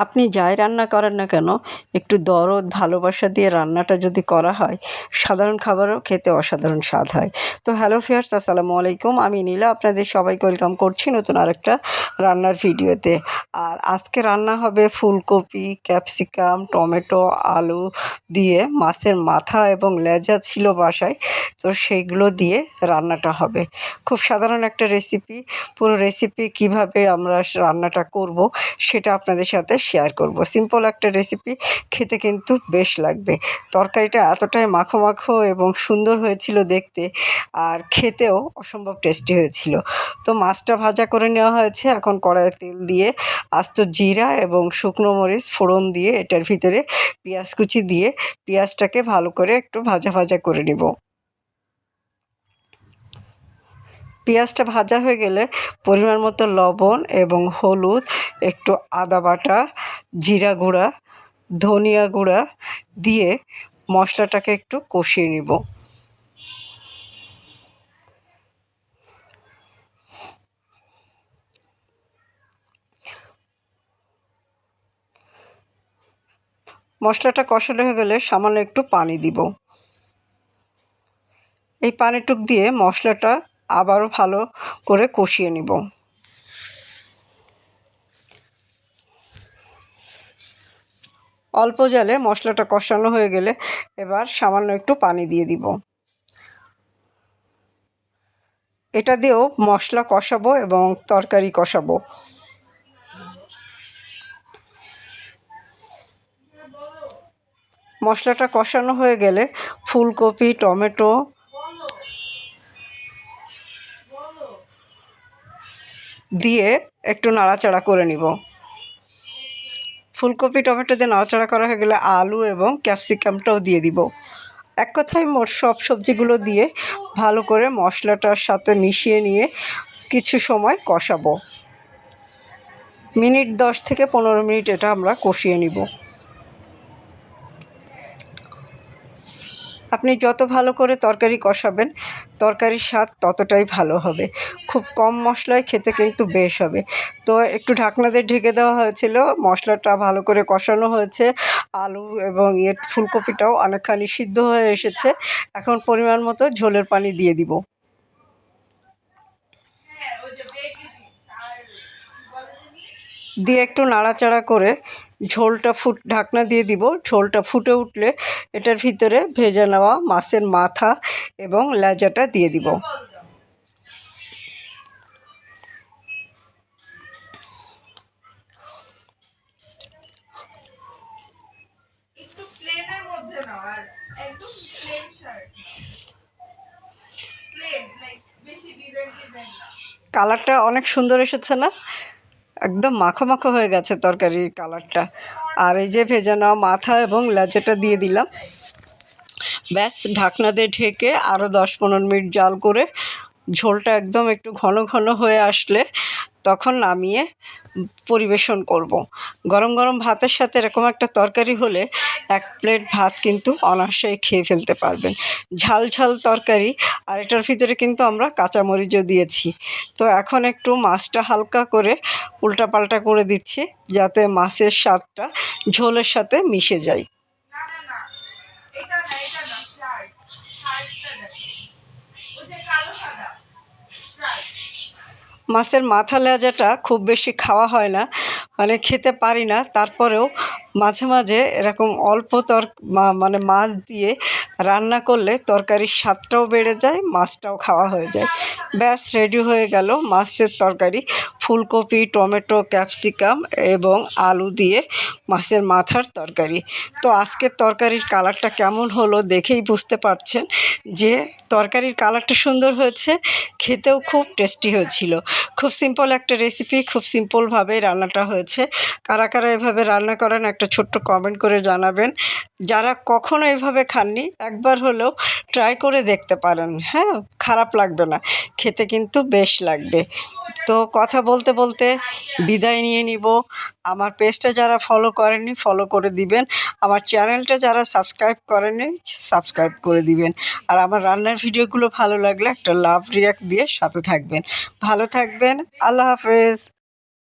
আপনি যাই রান্না করেন না কেন একটু দরদ ভালোবাসা দিয়ে রান্নাটা যদি করা হয় সাধারণ খাবারও খেতে অসাধারণ স্বাদ হয়। তো হ্যালো ভিউয়ার্স, আসসালামু আলাইকুম। আমি নীলা আপনাদের সবাইকে ওয়েলকাম করছি নতুন আরেকটা রান্নার ভিডিওতে। আর আজকে রান্না হবে ফুলকপি, ক্যাপসিকাম, টমেটো, আলু দিয়ে মাছের মাথা এবং লেজা ছিল বাসায়, তো সেইগুলো দিয়ে রান্নাটা হবে। খুব সাধারণ একটা রেসিপি। পুরো রেসিপি কিভাবে আমরা রান্নাটা করব সেটা আপনাদের সাথে শেয়ার করব। সিম্পল একটা রেসিপি, খেতে কিন্তু বেশ লাগবে। তরকারিটা এতটাই মাখো মাখো এবং সুন্দর হয়েছিল দেখতে, আর খেতেও অসম্ভব টেস্টি হয়েছিল। তো মাছটা ভাজা করে নেওয়া হয়েছে। এখন কড়াইয়ে তেল দিয়ে আস্ত জিরা এবং শুকনো মরিচ ফোড়ন দিয়ে এটার ভিতরে পেঁয়াজ কুচি দিয়ে পেঁয়াজটাকে ভালো করে একটু ভাজা ভাজা করে নিব। পেঁয়াজটা ভাজা হয়ে গেলে পরিমাণ মতো লবণ এবং হলুদ, একটু আদা বাটা, জিরা গুঁড়া, ধনিয়া গুঁড়া দিয়ে মশলাটাকে একটু কষিয়ে নিব। মশলাটা কষানো হয়ে গেলে সামান্য একটু পানি দিব। এই পানিটুক দিয়ে মশলাটা আবারও ভালো করে কষিয়ে নিব। অল্প জালে মশলাটা কষানো হয়ে গেলে এবার সামান্য একটু পানি দিয়ে দিব। এটা দিয়েও মশলা কষাবো এবং তরকারি কষাবো। মশলাটা কষানো হয়ে গেলে ফুলকপি, টমেটো দিয়ে একটু নাড়াচাড়া করে নিব। ফুলকপি টমেটো দিয়ে নাড়াচাড়া করা হয়ে গেলে আলু এবং ক্যাপসিকামটাও দিয়ে দিব। এক কথায় মোট সব সবজিগুলো দিয়ে ভালো করে মশলাটার সাথে মিশিয়ে নিয়ে কিছু সময় কষাবো। মিনিট 10 থেকে 15 মিনিট এটা আমরা কষিয়ে নিব। আপনি যত ভালো করে তরকারি কষাবেন তরকারির স্বাদ ততটাই ভালো হবে। খুব কম মশলায় খেতে কিন্তু বেশ হবে। তো একটু ঢাকনা দিয়ে ঢেকে দেওয়া হয়েছিল, মশলাটা ভালো করে কষানো হয়েছে, আলু এবং ফুলকপিটাও অনেকখানি সিদ্ধ হয়ে এসেছে। এখন পরিমাণ মতো ঝোলের পানি দিয়ে দিব। দিয়ে একটু নাড়াচাড়া করে ঝোলটা ঢাকনা দিয়ে দিব। ঝোলটা ফুটে উঠলে এটার ভিতরে ভেজে নেওয়া মাছের মাথা এবং লেজাটা দিয়ে দিব। কালারটা অনেক সুন্দর এসেছে না? একদম মাখো মাখো হয়ে গেছে তরকারির কালারটা। আর এই যে ভেজে নেওয়া মাথা এবং লেজাটা দিয়ে দিলাম। ব্যাস, ঢাকনা দিয়ে ঢেকে আরও 10-15 মিনিট জাল করে ঝোলটা একদম একটু ঘন ঘন হয়ে আসলে তখন নামিয়ে পরিবেশন করব। গরম গরম ভাতের সাথে এরকম একটা তরকারি হলে 1 প্লেট ভাত কিন্তু অনায়াসেই খেয়ে ফেলতে পারবেন। ঝাল ঝাল তরকারি, আর এটার ভিতরে কিন্তু আমরা কাঁচামরিচও দিয়েছি। তো এখন একটু মাছটা হালকা করে উল্টাপাল্টা করে দিচ্ছি যাতে মাছের স্বাদটা ঝোলের সাথে মিশে যায়। মাছের মাথা লেজাটা খুব বেশি খাওয়া হয় না, মানে খেতে পারি না। তারপরেও মাঝে মাঝে এরকম অল্প মানে মাছ দিয়ে রান্না করলে তরকারির স্বাদটাও বেড়ে যায়, মাছটাও খাওয়া হয়ে যায়। ব্যাস, রেডি হয়ে গেল মাছের তরকারি। ফুলকপি, টমেটো, ক্যাপসিকাম এবং আলু দিয়ে মাছের মাথার তরকারি। তো আজকের তরকারির কালারটা কেমন হলো দেখেই বুঝতে পারছেন যে তরকারির কালারটা সুন্দর হয়েছে, খেতেও খুব টেস্টি হয়েছিল। খুব সিম্পল একটা রেসিপি, খুব সিম্পলভাবে রান্নাটা হয়েছে। কারা কারা এভাবে রান্না করেন একটা ছোট্ট কমেন্ট করে জানাবেন। যারা কখনো এভাবে খাননি একবার হলেও ট্রাই করে দেখতে পারেন। হ্যাঁ, খারাপ লাগবে না, খেতে কিন্তু বেশ লাগবে। তো কথা বলতে বলতে বিদায় নিয়ে নিব। আমার পেজটা যারা ফলো করেননি ফলো করে দিবেন। আমার চ্যানেলটা যারা সাবস্ক্রাইব করেননি সাবস্ক্রাইব করে দিবেন। আর আমার রান্নার ভিডিওগুলো ভালো লাগলে একটা লাভ রিঅ্যাক্ট দিয়ে সাথে থাকবেন। ভালো থাকবেন। আল্লাহ হাফেজ।